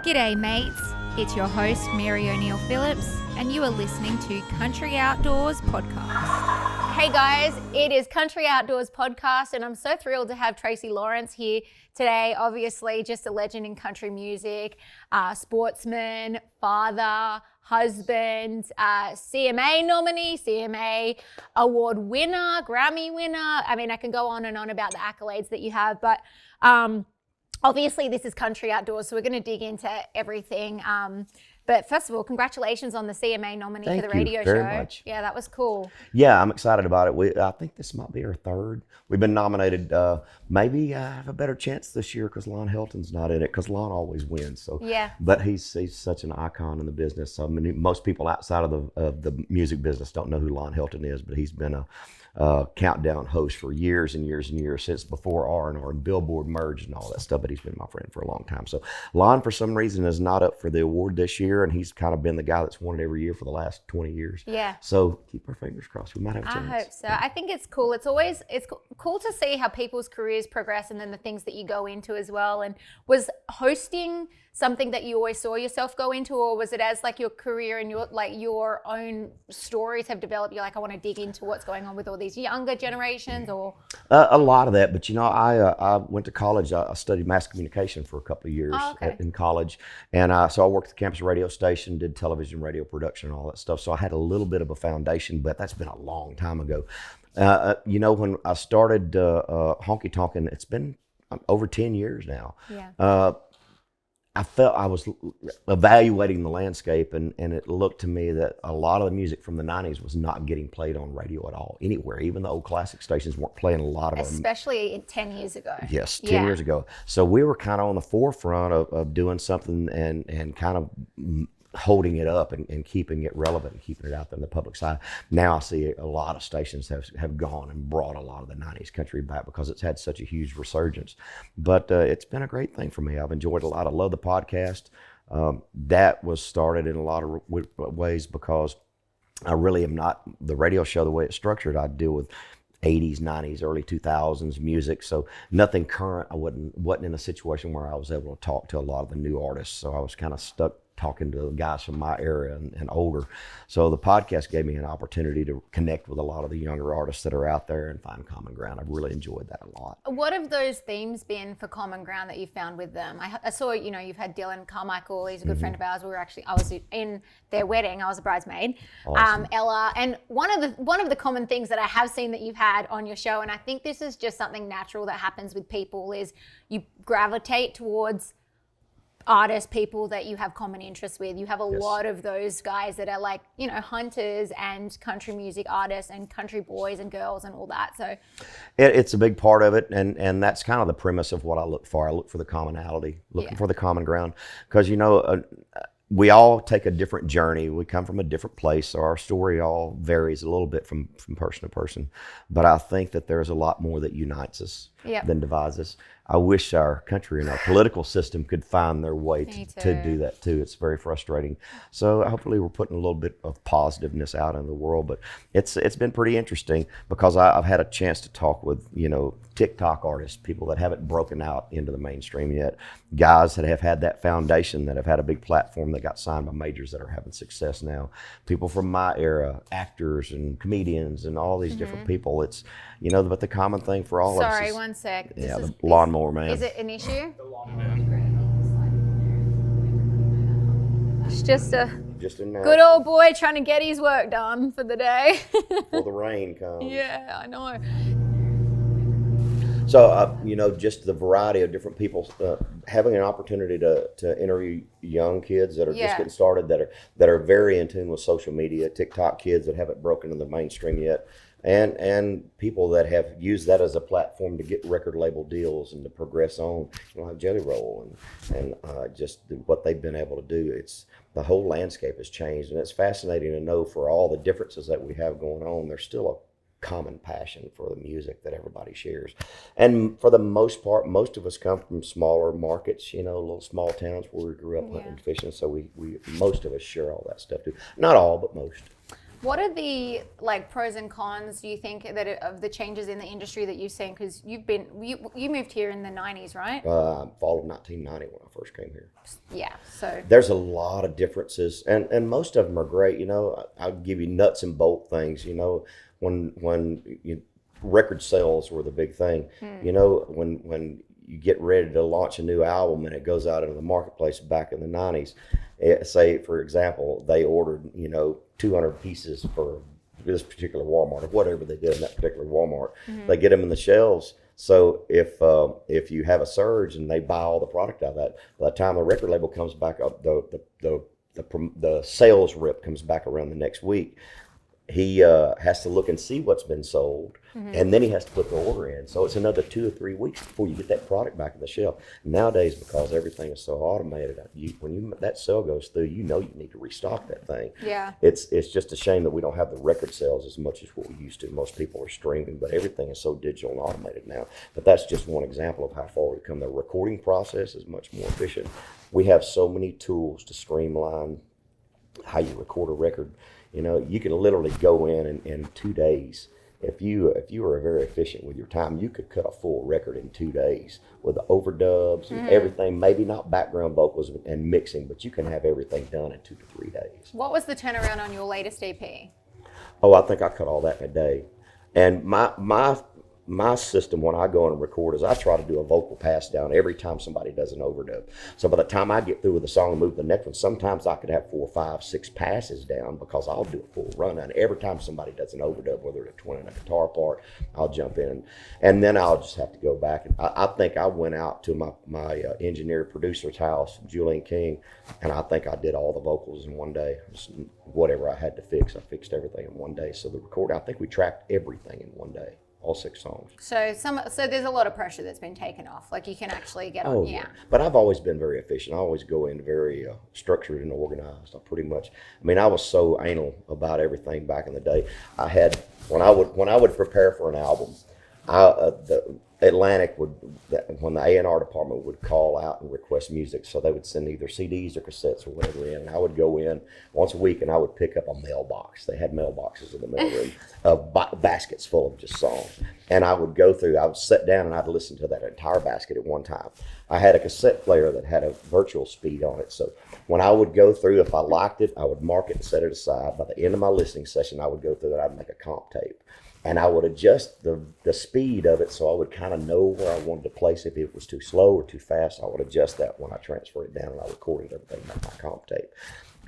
G'day mates, it's your host Mary O'Neill Phillips and you are listening to Country Outdoors Podcast. Hey guys, it is Country Outdoors Podcast and I'm so thrilled to have Tracy Lawrence here today. Obviously just a legend in country music, sportsman, father, husband, CMA nominee, CMA award winner, Grammy winner. I mean, I can go on and on about the accolades that you have, but obviously, this is Country Outdoors, so we're going to dig into everything. But first of all, congratulations on the CMA nominee for the radio show. Thank you very much. Yeah, that was cool. Yeah, I'm excited about it. I think this might be our third. We've been nominated. Maybe I have a better chance this year because Lon Helton's not in it, because Lon always wins. So yeah. But he's such an icon in the business. I mean, most people outside of the music business don't know who Lon Helton is, but he's been a countdown host for years and years and years, since before R&R and Billboard merged and all that stuff, but he's been my friend for a long time. So Lon, for some reason, is not up for the award this year, and he's kind of been the guy that's won it every year for the last 20 years. Yeah. So keep our fingers crossed. We might have a chance. I hope so. I think it's cool. It's cool to see how people's careers progress and then the things that you go into as well. And was hosting something that you always saw yourself go into, or was it as like your career and your own stories have developed, you're like, I want to dig into what's going on with all these younger generations? Or a lot of that, but I went to college. I studied mass communication for a couple of years in college, and so I worked at the campus radio station, did television, radio production, and all that stuff. So I had a little bit of a foundation, but that's been a long time ago. When I started honky tonkin', it's been over 10 years now. Yeah. I felt I was evaluating the landscape, and it looked to me that a lot of the music from the 90s was not getting played on radio at all, anywhere. Even the old classic stations weren't playing a lot of them. Especially 10 years ago. Yes, 10 years ago. So we were kind of on the forefront of doing something and kind of holding it up and keeping it relevant and keeping it out there in the public side. Now I see a lot of stations have gone and brought a lot of the 90s country back because it's had such a huge resurgence. But it's been a great thing for me. I've enjoyed a lot. I love the podcast. That was started in a lot of ways because I really am not, the radio show, the way it's structured, I deal with 80s, 90s, early 2000s music. So nothing current. I wasn't in a situation where I was able to talk to a lot of the new artists. So I was kind of stuck talking to guys from my era and older. So the podcast gave me an opportunity to connect with a lot of the younger artists that are out there and find common ground. I've really enjoyed that a lot. What have those themes been for common ground that you found with them? I saw, you've had Dylan Carmichael. He's a good friend of ours. I was in their wedding. I was a bridesmaid. Awesome. Ella. And one of the common things that I have seen that you've had on your show, and I think this is just something natural that happens with people, is you gravitate towards artists, people that you have common interests with. You have a lot of those guys that are like, hunters and country music artists and country boys and girls and all that. So it's a big part of it, and that's kind of the premise of what I look for. I look for the commonality, looking for the common ground, because we all take a different journey. We come from a different place, so our story all varies a little bit from person to person. But I think that there's a lot more that unites us than divides us. I wish our country and our political system could find their way to do that too. It's very frustrating. So hopefully we're putting a little bit of positiveness out in the world. But it's been pretty interesting because I've had a chance to talk with TikTok artists, people that haven't broken out into the mainstream yet, guys that have had that foundation, that have had a big platform, that got signed by majors that are having success now, people from my era, actors and comedians and all these different people. It's but the common thing for all of us. Sorry, one sec. Yeah, the lawnmower man. Is it an issue? The lawnmower man. It's just a good old boy trying to get his work done for the day. Before the rain comes. Yeah, I know. So, just the variety of different people, having an opportunity to interview young kids that are just getting started, that are very in tune with social media, TikTok kids that haven't broken into the mainstream yet, and people that have used that as a platform to get record label deals and to progress on, like Jelly Roll and just what they've been able to do. It's the whole landscape has changed, and it's fascinating to know, for all the differences that we have going on, there's still a common passion for the music that everybody shares. And for the most part, most of us come from smaller markets, little small towns where we grew up hunting and fishing. So we most of us share all that stuff too. Not all, but most. What are the like pros and cons, do you think, of the changes in the industry that you've seen? Because you moved here in the 90s, right? Fall of 1990 when I first came here. Yeah, so. There's a lot of differences, and most of them are great. You know, I'll give you nuts and bolt things. You know, when record sales were the big thing. You know, when you get ready to launch a new album and it goes out into the marketplace back in the 90s, say, for example, they ordered, 200 pieces for this particular Walmart or whatever they did in that particular Walmart. They get them in the shelves. So if you have a surge and they buy all the product out of that, by the time the record label comes back up, the sales rep comes back around the next week, he has to look and see what's been sold, and then he has to put the order in. So it's another 2 or 3 weeks before you get that product back on the shelf. Nowadays, because everything is so automated, when that sale goes through, you need to restock that thing. Yeah. It's just a shame that we don't have the record sales as much as what we used to. Most people are streaming, but everything is so digital and automated now. But that's just one example of how far we've come. The recording process is much more efficient. We have so many tools to streamline how you record a record. You can literally go in 2 days. If you are very efficient with your time, you could cut a full record in 2 days with the overdubs and everything. Maybe not background vocals and mixing, but you can have everything done in 2 to 3 days. What was the turnaround on your latest EP? Oh, I think I cut all that in a day. And my system when I go and record is I try to do a vocal pass down every time somebody does an overdub. So by the time I get through with the song and move to the next one, sometimes I could have 4, 5, 6 passes down because I'll do a full run. And every time somebody does an overdub, whether it's a twin and a guitar part, I'll jump in. And then I'll just have to go back. And I think I went out to my engineer producer's house, Julian King, and I think I did all the vocals in one day. Just whatever I had to fix, I fixed everything in one day. So the recording, I think we tracked everything in one day. All 6 songs. So there's a lot of pressure that's been taken off. Like you can actually get on. Yeah. But I've always been very efficient. I always go in very structured and organized. I was so anal about everything back in the day. I had when I would prepare for an album, the Atlantic when the A&R department would call out and request music, so they would send either CDs or cassettes or whatever in, and I would go in once a week and I would pick up a mailbox. They had mailboxes in the mailroom of baskets full of just songs, and I would go through. I would sit down and I'd listen to that entire basket at one time. I had a cassette player that had a virtual speed on it, so when I would go through, if I liked it, I would mark it and set it aside. By the end of my listening session, I would go through and I'd make a comp tape. And I would adjust the speed of it so I would kind of know where I wanted to place it. If it was too slow or too fast, I would adjust that when I transfer it down and I recorded everything in my comp tape.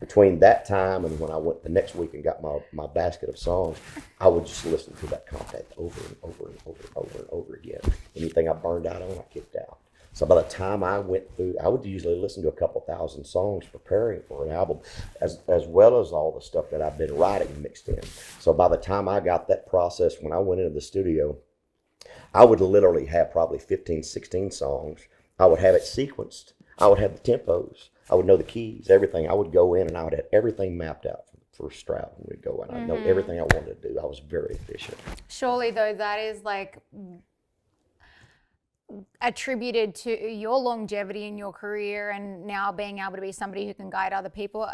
Between that time and when I went the next week and got my basket of songs, I would just listen to that comp tape over and over and over and over and over again. Anything I burned out on, I kicked out. So by the time I went through, I would usually listen to a couple thousand songs preparing for an album, as well as all the stuff that I've been writing mixed in. So by the time I got that process, when I went into the studio, I would literally have probably 15, 16 songs. I would have it sequenced. I would have the tempos. I would know the keys, everything. I would go in and I would have everything mapped out from the first strat when we'd go in. I know everything I wanted to do. I was very efficient. Surely, though, that is like attributed to your longevity in your career and now being able to be somebody who can guide other people.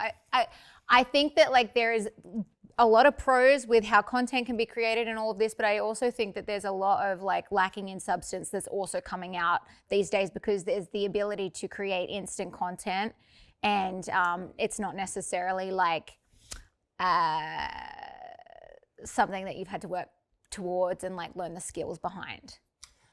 I think that like there is a lot of pros with how content can be created and all of this, but I also think that there's a lot of like lacking in substance that's also coming out these days because there's the ability to create instant content and it's not necessarily like something that you've had to work towards and like learn the skills behind.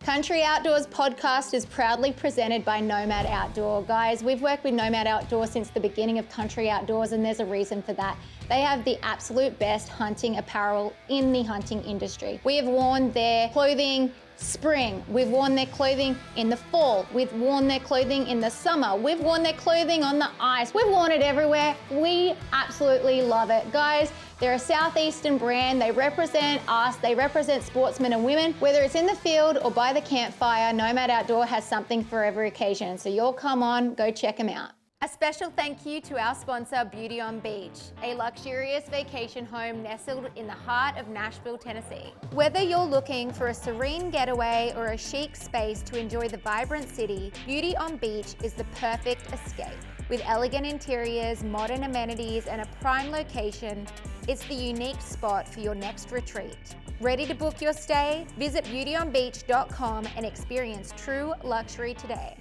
Country Outdoors podcast is proudly presented by Nomad Outdoor. Guys, we've worked with Nomad Outdoor since the beginning of Country Outdoors, and there's a reason for that. They have the absolute best hunting apparel in the hunting industry. We have worn their clothing spring. We've worn their clothing in the fall. We've worn their clothing in the summer. We've worn their clothing on the ice. We've worn it everywhere. We absolutely love it. Guys, they're a Southeastern brand. They represent us. They represent sportsmen and women. Whether it's in the field or by the campfire, Nomad Outdoor has something for every occasion. So you'll come on, go check them out. A special thank you to our sponsor, Beauty on Beach, a luxurious vacation home nestled in the heart of Nashville, Tennessee. Whether you're looking for a serene getaway or a chic space to enjoy the vibrant city, Beauty on Beach is the perfect escape. With elegant interiors, modern amenities, and a prime location, It's the unique spot for your next retreat. Ready to book your stay? Visit beautyonbeach.com and experience true luxury today.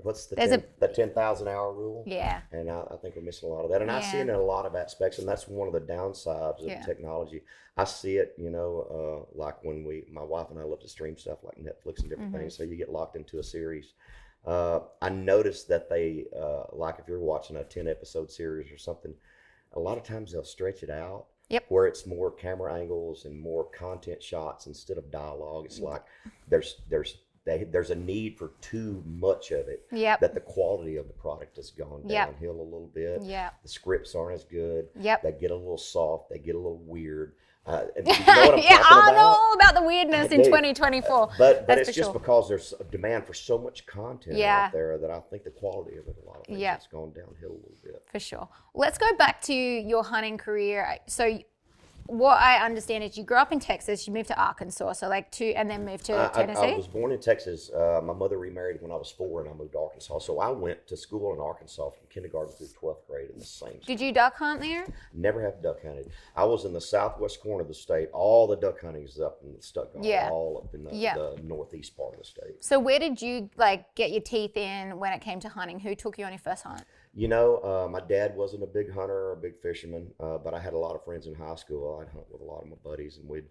What's the 10,000 hour rule? Yeah. And I think we're missing a lot of that. And I see it in a lot of aspects, and that's one of the downsides of technology. I see it, like when my wife and I love to stream stuff like Netflix and different things. So you get locked into a series. I noticed that they, like if you're watching a 10 episode series or something, a lot of times they'll stretch it out. Yep. Where it's more camera angles and more content shots instead of dialogue. It's like there's a need for too much of it. Yep. That the quality of the product has gone downhill a little bit. Yep. The scripts aren't as good. Yep. They get a little soft. They get a little weird. You know what I'm yeah, talking I about? know all about the weirdness in 2024. But That's it's just because there's a demand for so much content out there that I think the quality of it, a lot of things, has gone downhill a little bit. For sure. Let's go back to your hunting career. So what I understand is you grew up in Texas, you moved to Arkansas, and then moved to Tennessee? I was born in Texas. My mother remarried when I was 4 and I moved to Arkansas. So I went to school in Arkansas from kindergarten through 12th grade in the same school. Did you duck hunt there? Never have duck hunted. I was in the southwest corner of the state. All the duck hunting is up in the Stuttgart, all up in the northeast part of the state. So where did you get your teeth in when it came to hunting? Who took you on your first hunt? My dad wasn't a big hunter or a big fisherman, but I had a lot of friends in high school. I'd hunt with a lot of my buddies, and we'd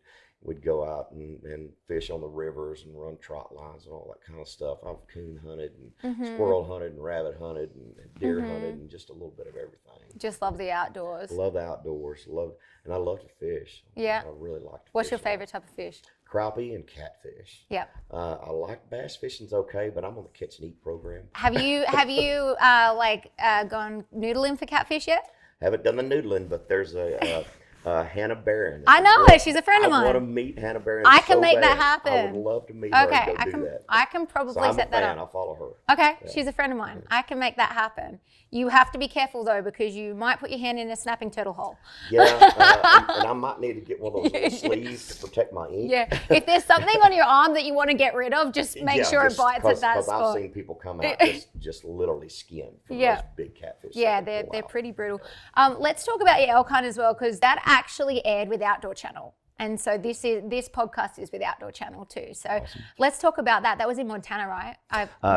go out and fish on the rivers and run trot lines and all that kind of stuff. I've coon hunted and squirrel hunted and rabbit hunted and deer hunted and just a little bit of everything. Just love the outdoors. Love the outdoors. And I love to fish. Yeah. I really like to What's fish. your favorite type of fish? Crappie and catfish. Yep. I like bass fishing's okay, but I'm on the catch and eat program. Have you gone noodling for catfish yet? Haven't done the noodling, but there's a Hannah Barron. I know her. She's a friend of mine. I want to meet Hannah Barron. I can make that happen. I would love to meet her and go do that. I can probably So I'm set a that fan. up. I'll follow her. Okay, she's a friend of mine. I can make that happen. You have to be careful though, because you might put your hand in a snapping turtle hole. Yeah, and I might need to get one of those little sleeves to protect my ink. Yeah, if there's something on your arm that you want to get rid of, just make sure it bites at that spot. I've seen people come out just literally skinned from those big catfish. Yeah, they're pretty brutal. Let's talk about your elk hunt as well, because that actually aired with Outdoor Channel. And so this podcast is with Outdoor Channel too. So let's talk about that. That was in Montana, right?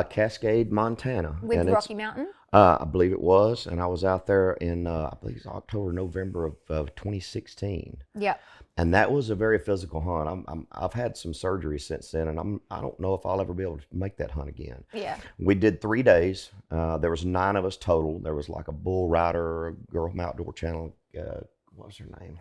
Cascade, Montana. With Rocky Mountain? I believe it was. And I was out there in, I believe it's October, November of 2016. Yep. And that was a very physical hunt. I've had some surgery since then, and I don't know if I'll ever be able to make that hunt again. Yeah. We did 3 days. There was 9 of us total. There was like a bull rider, a girl from Outdoor Channel. What was her name?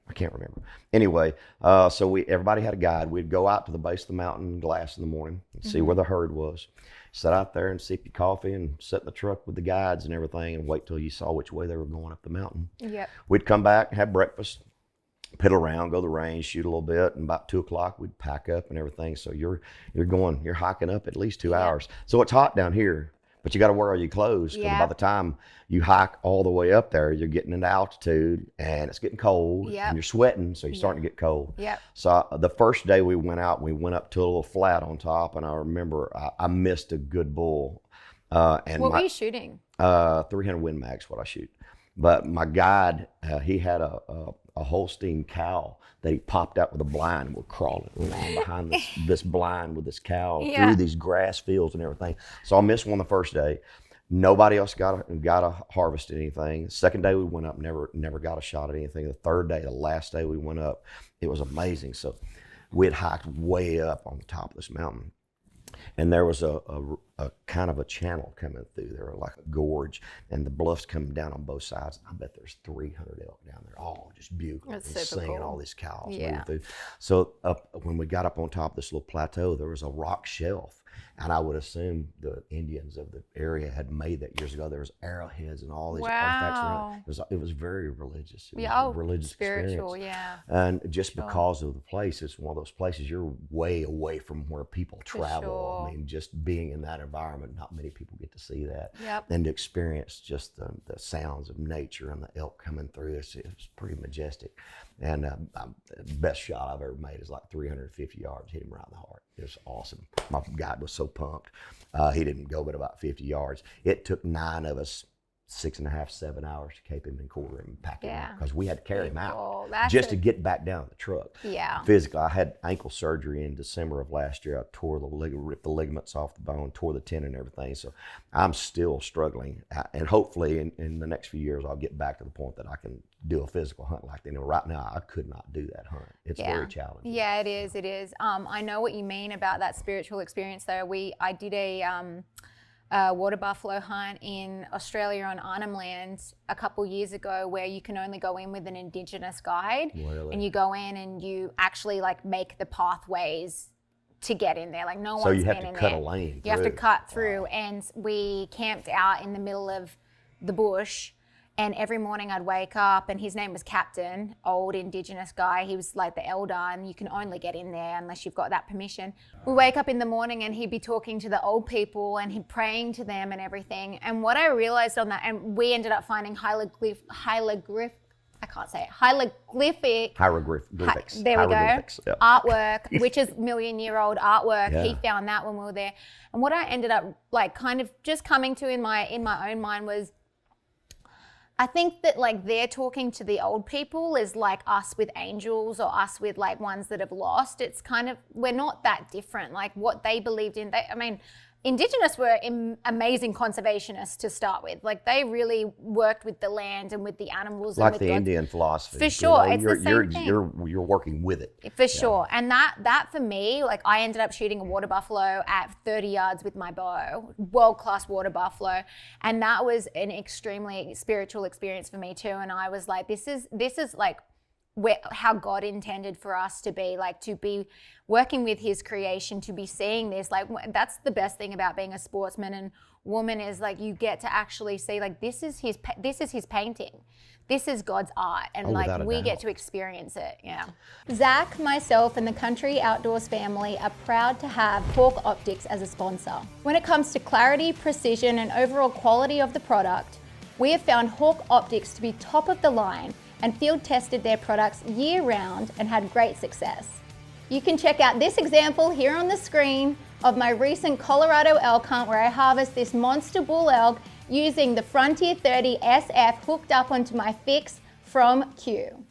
I can't remember. Anyway, so everybody had a guide. We'd go out to the base of the mountain, glass in the morning, and see where the herd was. Sit out there and sip your coffee and sit in the truck with the guides and everything and wait till you saw which way they were going up the mountain. Yep. We'd come back, have breakfast, piddle around, go to the range, shoot a little bit, and about 2 o'clock we'd pack up and everything. So you're hiking up at least 2 hours. So it's hot down here, but you got to wear all your clothes. Because by the time you hike all the way up there, you're getting into altitude and it's getting cold and you're sweating, so you're starting to get cold. Yep. So the first day we went out, we went up to a little flat on top, and I remember I missed a good bull. And what were you shooting? 300 Win Max, what I shoot. But my guide, he had a Holstein cow that he popped out with a blind, and we're crawling around behind this blind with this cow through these grass fields and everything. So I missed one the first day. Nobody else got a harvest anything. The second day we went up, never got a shot at anything. The third day, the last day we went up, it was amazing. So we had hiked way up on the top of this mountain, and there was a kind of a channel coming through there, like a gorge, and the bluffs coming down on both sides. I bet there's 300 elk down there, all just bugling and singing, all these cows moving through. So when we got up on top of this little plateau, there was a rock shelf. And I would assume the Indians of the area had made that years ago. There was arrowheads and all these artifacts around. It was very religious. It was a religious spiritual, experience. And just because of the place, it's one of those places you're way away from where people travel. I mean, just being in that environment, not many people get to see that. And to experience just the sounds of nature and the elk coming through, it's pretty majestic. And the best shot I've ever made is like 350 yards, hit him right in the heart. It was awesome. My guide was so pumped. He didn't go but about 50 yards. It took 9 of us 6.5, 7 hours to keep him and quarter him and pack him Yeah. out because we had to carry him out That's just to get back down the truck. Yeah. Physically, I had ankle surgery in December of last year. I ripped the ligaments off the bone, tore the tendon and everything. So I'm still struggling. And hopefully in the next few years, I'll get back to the point that I can do a physical hunt like that. Right now, I could not do that hunt. It's very challenging. Yeah, it is. It is. I know what you mean about that spiritual experience though. I did a water buffalo hunt in Australia on Arnhem Land a couple years ago where you can only go in with an Indigenous guide. Really? And you go in and you actually like make the pathways to get in there. Like no one's So you have been to in cut there. a lane You have to through. cut through. And we camped out in the middle of the bush. And every morning I'd wake up, and his name was Captain, old Indigenous guy. He was like the elder, and you can only get in there unless you've got that permission. We wake up in the morning, and he'd be talking to the old people, and he'd praying to them and everything. And what I realized on that, and we ended up finding hieroglyphics. There we go. Yep. Artwork, which is million-year-old artwork. Yeah. He found that when we were there. And what I ended up like kind of just coming to in my own mind was, I think that like they're talking to the old people is like us with angels or us with like ones that have lost. It's kind of, we're not that different. Like what they believed in, Indigenous were amazing conservationists to start with. Like they really worked with the land and with the animals. Like and with the Indian philosophy. For sure, it's the same thing. You're working with it. For sure. And that for me, like I ended up shooting a water buffalo at 30 yards with my bow, world-class water buffalo. And that was an extremely spiritual experience for me too. And I was like, this is like how God intended for us to be working with his creation, to be seeing this. Like that's the best thing about being a sportsman and woman is like you get to actually see like this is his painting. This is God's art, and like we get to experience it. Yeah. Zach, myself, and the Country Outdoors family are proud to have Hawk Optics as a sponsor. When it comes to clarity, precision, and overall quality of the product, we have found Hawk Optics to be top of the line and field tested their products year round and had great success. You can check out this example here on the screen of my recent Colorado elk hunt where I harvest this monster bull elk using the Frontier 30 SF hooked up onto my fix from Q.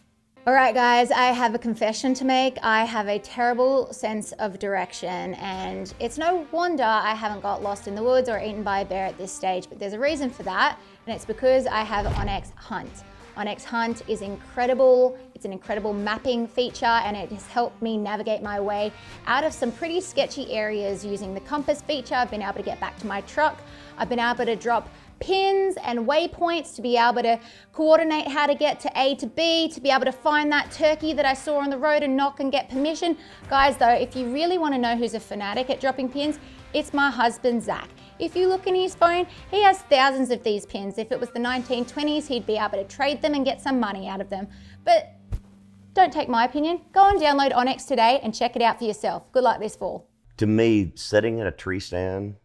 All right, guys, I have a confession to make. I have a terrible sense of direction, and it's no wonder I haven't got lost in the woods or eaten by a bear at this stage, but there's a reason for that, and it's because I have OnxHunt. OnxHunt is incredible. It's an incredible mapping feature, and it has helped me navigate my way out of some pretty sketchy areas using the compass feature. I've been able to get back to my truck. I've been able to drop pins and waypoints to be able to coordinate how to get to A to B, to be able to find that turkey that I saw on the road and knock and get permission. Guys, though, if you really want to know who's a fanatic at dropping pins, it's my husband, Zach. If you look in his phone, he has thousands of these pins. If it was the 1920s, he'd be able to trade them and get some money out of them. But don't take my opinion. Go and download Onx today and check it out for yourself. Good luck this fall. To me, sitting in a tree stand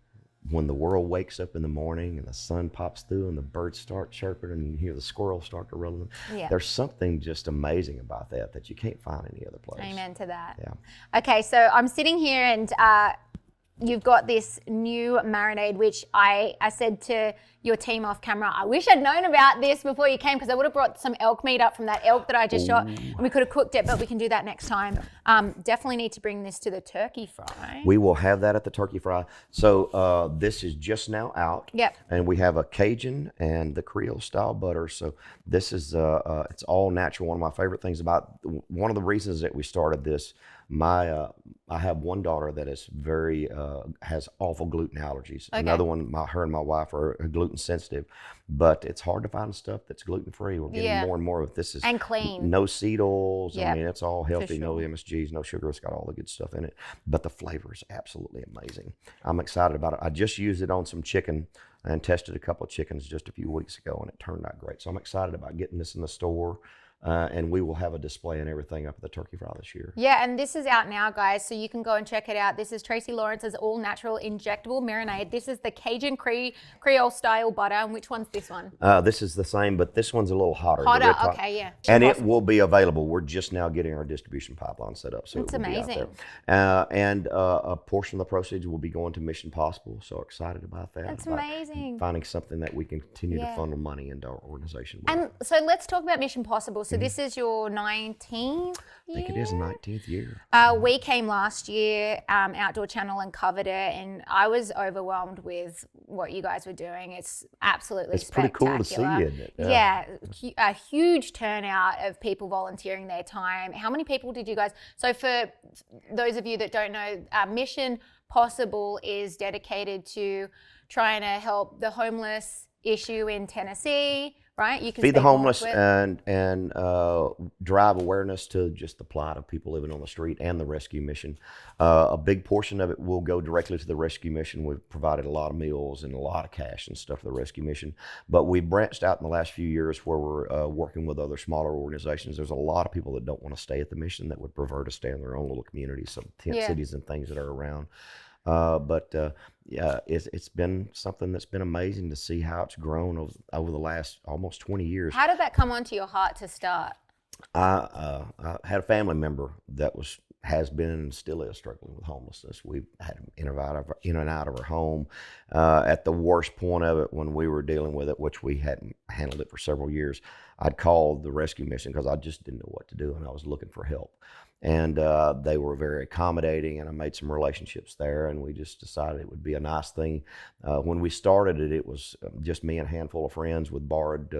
when the world wakes up in the morning and the sun pops through and the birds start chirping and you hear the squirrels start to roll, there's something just amazing about that you can't find any other place. Amen to that. Yeah. Okay, so I'm sitting here and you've got this new Marinade, which I said to your team off camera, I wish I'd known about this before you came because I would have brought some elk meat up from that elk that I just shot and we could have cooked it, but we can do that next time. Definitely need to bring this to the turkey fry. We will have that at the turkey fry. So this is just now out. Yep. And we have a Cajun and the Creole style butter. So this is, it's all natural. One of my favorite things about, one of the reasons that we started this, I have one daughter that is very, has awful gluten allergies. Okay. Another one, her and my wife are gluten sensitive, but it's hard to find stuff that's gluten free. We're getting more and more of this. And clean. No seed oils. Yep. I mean, it's all healthy. Sure. No MSGs, no sugar. It's got all the good stuff in it, but the flavor is absolutely amazing. I'm excited about it. I just used it on some chicken and tested a couple of chickens just a few weeks ago, and it turned out great. So I'm excited about getting this in the store. And we will have a display and everything up at the Turkey Fry this year. Yeah, and this is out now, guys, so you can go and check it out. This is Tracy Lawrence's all-natural injectable marinade. This is the Cajun Creole style butter. And which one's this one? This is the same, but this one's a little hotter. Hotter, okay, yeah. And it will be available. We're just now getting our distribution pipeline set up, so That's it will amazing. be out there. And a portion of the proceeds will be going to Mission Possible. So excited about that. That's amazing. Finding something that we can continue to funnel money into our organization with. And so let's talk about Mission Possible. So this is your 19th year? I think it is 19th year. We came last year, Outdoor Channel, and covered it, and I was overwhelmed with what you guys were doing. It's absolutely spectacular. It's pretty cool to see, isn't it? Yeah, a huge turnout of people volunteering their time. How many people did you guys? So for those of you that don't know, Mission Possible is dedicated to trying to help the homeless issue in Tennessee. Right, you can feed the homeless and drive awareness to just the plight of people living on the street and the rescue mission. A big portion of it will go directly to the rescue mission. We've provided a lot of meals and a lot of cash and stuff to the rescue mission. But we branched out in the last few years where we're working with other smaller organizations. There's a lot of people that don't want to stay at the mission that would prefer to stay in their own little communities, some tent cities and things that are around. Yeah, it's been something that's been amazing to see how it's grown over the last almost 20 years. How did that come onto your heart to start? I had a family member that has been and still is struggling with homelessness. We've had him in and out of our home. At the worst point of it, when we were dealing with it, which we hadn't handled it for several years, I'd called the rescue mission because I just didn't know what to do and I was looking for help. And they were very accommodating, and I made some relationships there, and we just decided it would be a nice thing. When we started it, it was just me and a handful of friends with borrowed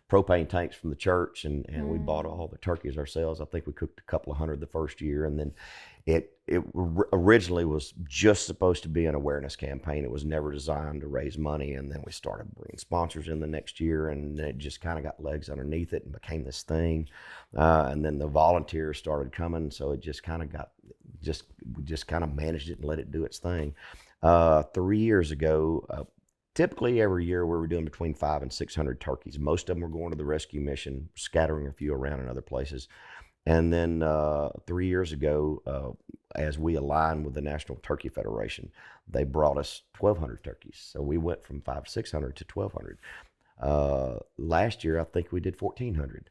propane tanks from the church, and we bought all the turkeys ourselves. I think we cooked a couple of hundred the first year, and then it originally was just supposed to be an awareness campaign. It was never designed to raise money, and then we started bringing sponsors in the next year, and it just kind of got legs underneath it and became this thing. And then the volunteers started coming, so it just kind of we just kind of managed it and let it do its thing. 3 years ago, typically every year we were doing between 500 and 600 turkeys. Most of them were going to the rescue mission, scattering a few around in other places. And then 3 years ago, as we aligned with the National Turkey Federation, they brought us 1,200 turkeys. So we went from 500 to 600 to 1,200. Last year, I think we did 1,400.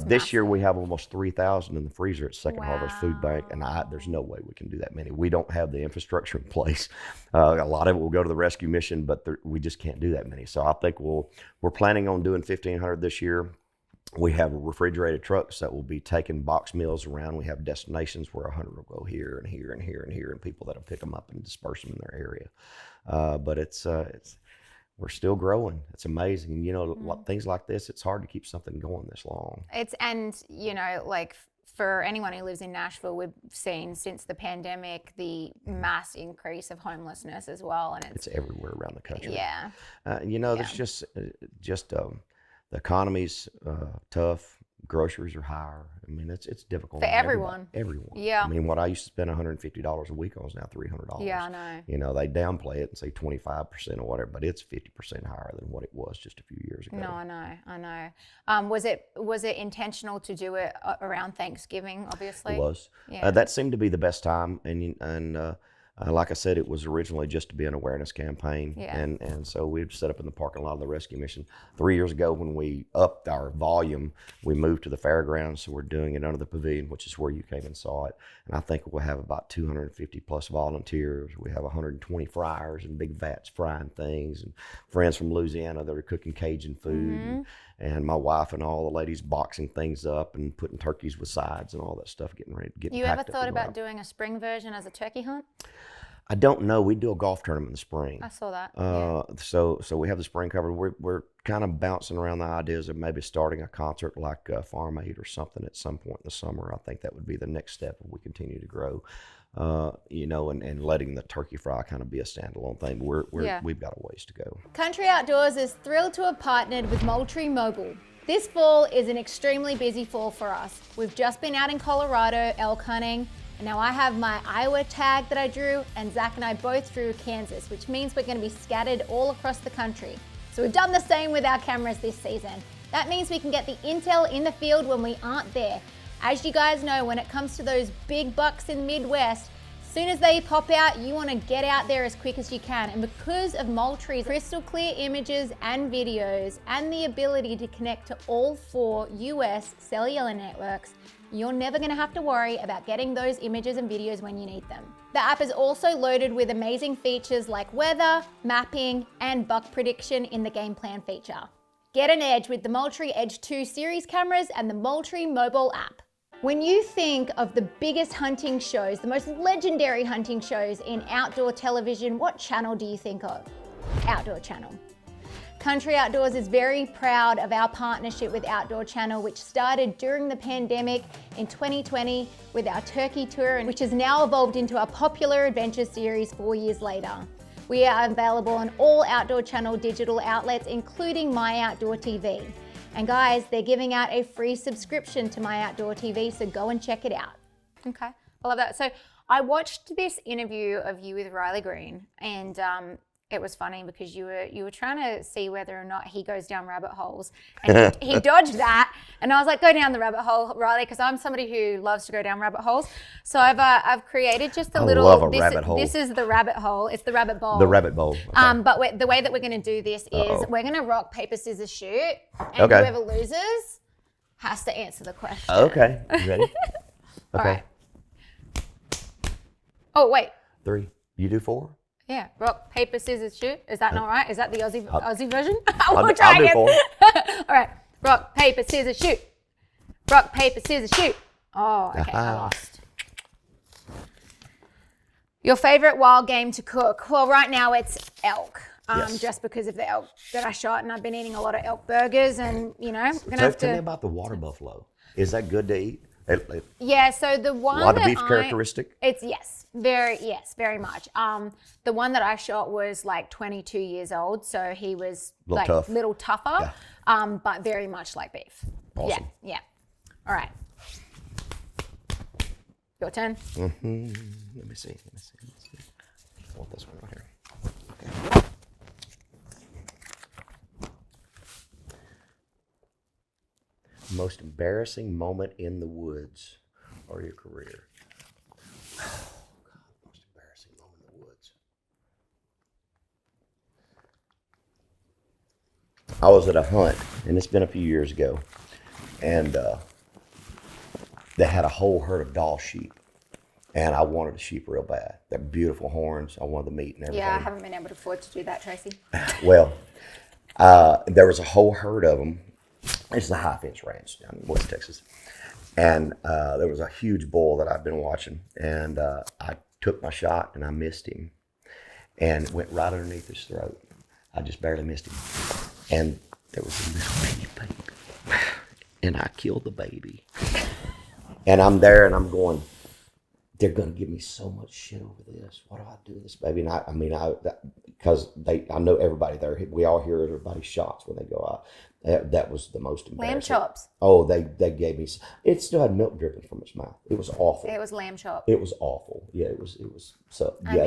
This year, we have almost 3,000 in the freezer at Second Harvest Food Bank, and there's no way we can do that many. We don't have the infrastructure in place. A lot of it will go to the rescue mission, but we just can't do that many. So I think we're planning on doing 1,500 this year. We have refrigerated trucks that will be taking box meals around. We have destinations where 100 will go here and here and here and here, and people that'll pick them up and disperse them in their area. But we're still growing. It's amazing. You know, things like this, it's hard to keep something going this long. For anyone who lives in Nashville, we've seen since the pandemic the mass increase of homelessness as well, and it's everywhere around the country. Yeah. There's just the economy's tough. Groceries are higher. I mean, it's difficult for everyone. Everyone. Yeah. I mean, what I used to spend $150 a week on is now $300. Yeah, I know. You know, they downplay it and say 25% or whatever, but it's 50% higher than what it was just a few years ago. No, I know. Was it intentional to do it around Thanksgiving? Obviously, it was. Yeah. That seemed to be the best time, and like I said, it was originally just to be an awareness campaign, and so we'd set up in the parking lot of the rescue mission. 3 years ago, when we upped our volume, we moved to the fairgrounds, so we're doing it under the pavilion, which is where you came and saw it. And I think we'll have about 250 plus volunteers. We have 120 fryers and big vats frying things, and friends from Louisiana that are cooking Cajun food, and my wife and all the ladies boxing things up and putting turkeys with sides and all that stuff, getting ready to get. You ever thought about doing a spring version as a turkey hunt? I don't know. We do a golf tournament in the spring. I saw that. So we have the spring covered. We're kind of bouncing around the ideas of maybe starting a concert like Farm Aid or something at some point in the summer. I think that would be the next step if we continue to grow. And letting the turkey fry kind of be a standalone thing. We've got a ways to go. Country Outdoors is thrilled to have partnered with Moultrie Mobile. This fall is an extremely busy fall for us. We've just been out in Colorado elk hunting, and now I have my Iowa tag that I drew, and Zach and I both drew Kansas, which means we're going to be scattered all across the country. So we've done the same with our cameras this season. That means we can get the intel in the field when we aren't there. As you guys know, when it comes to those big bucks in the Midwest, as soon as they pop out, you want to get out there as quick as you can. And because of Moultrie's crystal clear images and videos and the ability to connect to all 4 US cellular networks, you're never going to have to worry about getting those images and videos when you need them. The app is also loaded with amazing features like weather, mapping, and buck prediction in the game plan feature. Get an edge with the Moultrie Edge 2 series cameras and the Moultrie mobile app. When you think of the biggest hunting shows, the most legendary hunting shows in outdoor television, what channel do you think of? Outdoor Channel. Country Outdoors is very proud of our partnership with Outdoor Channel, which started during the pandemic in 2020 with our Turkey tour, and which has now evolved into a popular adventure series 4 years later. We are available on all Outdoor Channel digital outlets, including My Outdoor TV. And guys, they're giving out a free subscription to My Outdoor TV, so go and check it out. Okay, I love that. So I watched this interview of you with Riley Green, and it was funny because you were trying to see whether or not he goes down rabbit holes, and he dodged that. And I was like, go down the rabbit hole, Riley, because I'm somebody who loves to go down rabbit holes. So I've created just a little. I love a rabbit hole. This is the rabbit hole. It's the rabbit bowl. The rabbit bowl. Okay. But the way that we're going to do this is we're going to rock, paper, scissors, shoot, and whoever loses has to answer the question. Okay. You ready? Okay. All right. Oh wait. 3. You do 4? Yeah, rock, paper, scissors, shoot. Is that not right? Is that the Aussie version? I'll do 4. All right, rock, paper, scissors, shoot. Rock, paper, scissors, shoot. Oh, okay, I lost. Your favorite wild game to cook? Well, right now it's elk. Yes. Just because of the elk that I shot, and I've been eating a lot of elk burgers, and you know, I'm gonna have to. Tell me about the water buffalo. Is that good to eat? Yeah, so the one a lot of beef characteristic. It's very much. The one that I shot was like 22 years old, so he was like a little tougher, but very much like beef. Awesome. Yeah. All right. Your turn. Mm-hmm. Let me see. I want this one right here. Okay. Most embarrassing moment in the woods or your career? Oh, God, most embarrassing moment in the woods. I was at a hunt, and it's been a few years ago, and they had a whole herd of Dall sheep, and I wanted a sheep real bad. They're beautiful horns. I wanted the meat and everything. Yeah, I haven't been able to afford to do that, Tracy. Well, there was a whole herd of them. It's a high fence ranch down in West Texas. And there was a huge bull that I'd been watching. And I took my shot and I missed him. And it went right underneath his throat. I just barely missed him. And there was a little baby. And I killed the baby. And I'm there and I'm going, they're going to give me so much shit over this. What do I do with this baby? And because I know everybody there. We all hear everybody's shots when they go out. That was the most embarrassing. Lamb chops. Oh, they gave me. It still had milk dripping from its mouth. It was awful. It was lamb chop. It was awful. Yeah, it was. So yeah,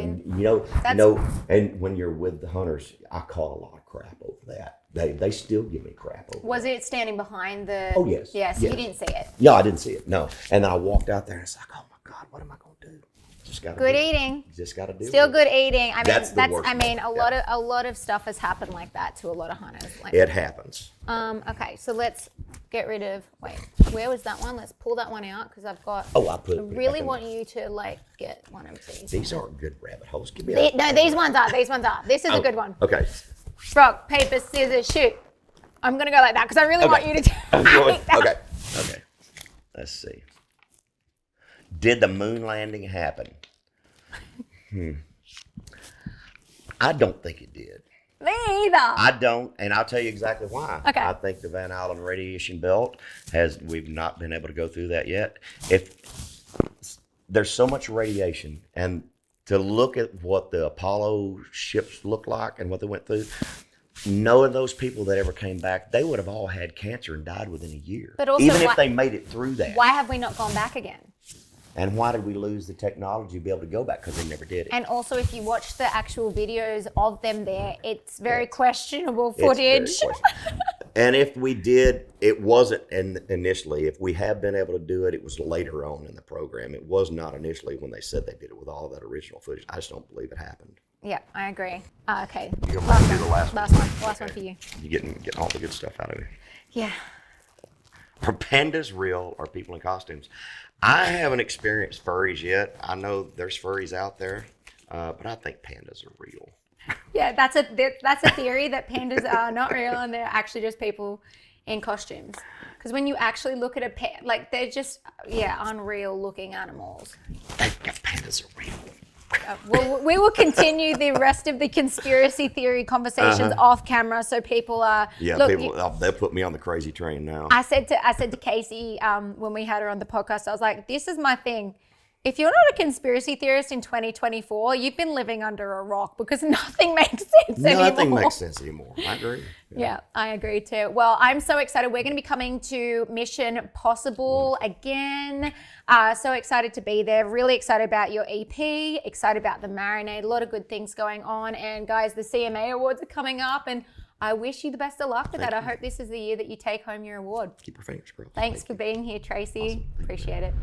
and when you're with the hunters, I caught a lot of crap over that. They still give me crap over. Was that. it standing behind the? Oh yes. Yes, you didn't see it. No, I didn't see it. No, and then I walked out there and it's like, oh my God, what am I going to do? Just got good eating. Just got to do. Still good eating. I mean, that's the worst a lot of stuff has happened like that to a lot of hunters. It happens. Okay, so let's get rid of. Wait, where was that one? Let's pull that one out because I've got. Oh, I put. I really want you to get one of these. These aren't good rabbit holes. Give me. These ones are. These ones are. This is a good one. Okay. Rock, paper, scissors, shoot. I'm gonna go like that because I really want you to. Okay. Let's see. Did the moon landing happen? I don't think it did. Me either. I don't, and I'll tell you exactly why. Okay. I think the Van Allen radiation belt we've not been able to go through that yet. There's so much radiation, and to look at what the Apollo ships looked like and what they went through, knowing those people that ever came back, they would have all had cancer and died within a year. But also, even if they made it through that. Why have we not gone back again? And why did we lose the technology to be able to go back? Because they never did it. And also, if you watch the actual videos of them there, it's very questionable footage. And if we did, it wasn't initially. If we have been able to do it, it was later on in the program. It was not initially when they said they did it with all that original footage. I just don't believe it happened. Yeah, I agree. Okay. You're going to do the last one. Last one for you. You getting all the good stuff out of it. Yeah. Are pandas real or people in costumes? I haven't experienced furries yet. I know there's furries out there, but I think pandas are real. Yeah, that's a theory that pandas are not real and they're actually just people in costumes. Because when you actually look at they're just unreal looking animals. Pandas are real. Well, we will continue the rest of the conspiracy theory conversations off camera, so people are. Yeah, they'll put me on the crazy train now. I said to Casey when we had her on the podcast, I was like, "This is my thing. If you're not a conspiracy theorist in 2024, you've been living under a rock because nothing makes sense anymore." Nothing makes sense anymore. I agree. Yeah, I agree too. Well, I'm so excited. We're going to be coming to Mission Possible again. So excited to be there. Really excited about your EP. Excited about the Marinade. A lot of good things going on. And guys, the CMA Awards are coming up, and I wish you the best of luck with that. I hope this is the year that you take home your award. Keep your fingers crossed. Thanks for being here, Tracy. Awesome. Appreciate it.